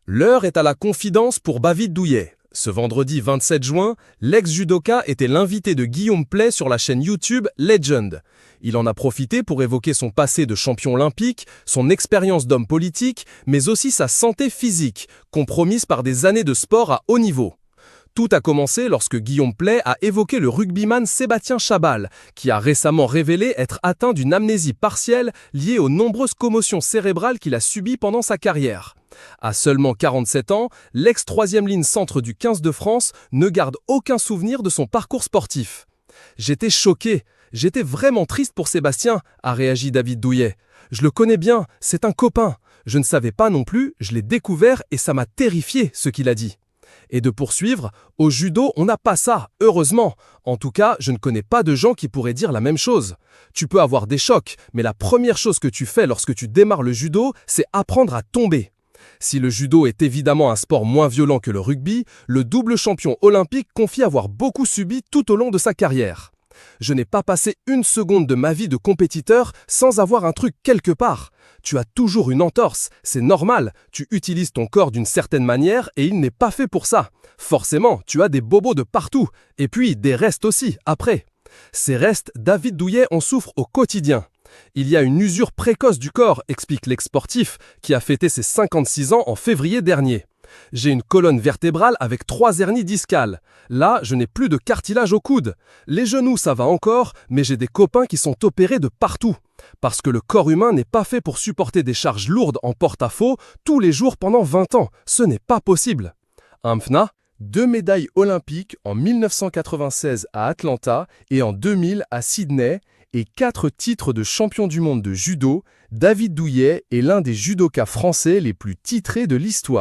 L'heure est à la confidence pour David Douillet. Ce vendredi 27 juin, l'ex-judoka était l'invité de Guillaume Play sur la chaîne YouTube Legend. Il en a profité pour évoquer son passé de champion olympique, son expérience d'homme politique, mais aussi sa santé physique, compromise par des années de sport à haut niveau. Tout a commencé lorsque Guillaume Play a évoqué le rugbyman Sébastien Chabal, qui a récemment révélé être atteint d'une amnésie partielle liée aux nombreuses commotions cérébrales qu'il a subies pendant sa carrière. À seulement 47 ans, l'ex-troisième ligne centre du 15 de France ne garde aucun souvenir de son parcours sportif. « J'étais choqué, j'étais vraiment triste pour Sébastien », a réagi David Douillet. « Je le connais bien, c'est un copain. Je ne savais pas non plus, je l'ai découvert et ça m'a terrifié ce qu'il a dit. » Et de poursuivre, au judo, on n'a pas ça, heureusement. En tout cas, je ne connais pas de gens qui pourraient dire la même chose. Tu peux avoir des chocs, mais la première chose que tu fais lorsque tu démarres le judo, c'est apprendre à tomber. Si le judo est évidemment un sport moins violent que le rugby, le double champion olympique confie avoir beaucoup subi tout au long de sa carrière. Je n'ai pas passé une seconde de ma vie de compétiteur sans avoir un truc quelque part. Tu as toujours une entorse, c'est normal, tu utilises ton corps d'une certaine manière et il n'est pas fait pour ça. Forcément, tu as des bobos de partout, et puis des restes aussi, après. Ces restes, David Douillet en souffre au quotidien. Il y a une usure précoce du corps, explique l'ex-sportif, qui a fêté ses 56 ans en février dernier. J'ai une colonne vertébrale avec 3 hernies discales. Là, je n'ai plus de cartilage au coude. Les genoux, ça va encore, mais j'ai des copains qui sont opérés de partout. Parce que le corps humain n'est pas fait pour supporter des charges lourdes en porte-à-faux tous les jours pendant 20 ans. Ce n'est pas possible. Amfna, 2 médailles olympiques en 1996 à Atlanta et en 2000 à Sydney et 4 titres de champion du monde de judo, David Douillet est l'un des judokas français les plus titrés de l'histoire.